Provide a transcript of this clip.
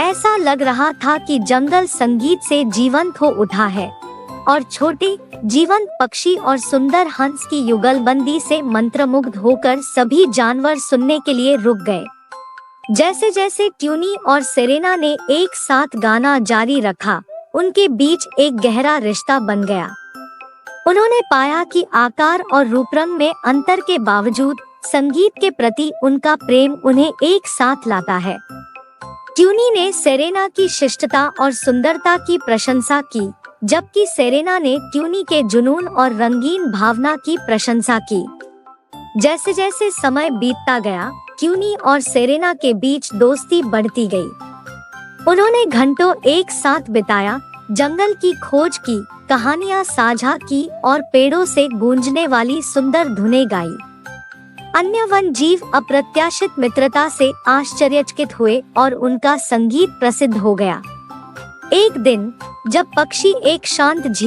ऐसा लग रहा था कि जंगल संगीत से जीवंत हो उठा है और छोटे जीवंत पक्षी और सुंदर हंस की युगलबंदी से मंत्रमुग्ध होकर सभी जानवर सुनने के लिए रुक गए। जैसे जैसे ट्यूनी और सेरेना ने एक साथ गाना जारी रखा, उनके बीच एक गहरा रिश्ता बन गया। उन्होंने पाया कि आकार और रूपरंग में अंतर के बावजूद संगीत के प्रति उनका प्रेम उन्हें एक साथ लाता है। ट्यूनी ने सेरेना की शिष्टता और सुंदरता की प्रशंसा की, जबकि सेरेना ने ट्यूनी के जुनून और रंगीन भावना की प्रशंसा की। जैसे जैसे समय बीतता गया, ट्यूनी और सेरेना के बीच दोस्ती बढ़ती गई। उन्होंने घंटों एक साथ बिताया, जंगल की खोज की, कहानियां साझा की और पेड़ों से गूंजने वाली सुंदर धुनें गाई। अन्य वन जीव अप्रत्याशित मित्रता से आश्चर्यचकित हुए और उनका संगीत प्रसिद्ध हो गया। एक दिन जब पक्षी एक शांत झील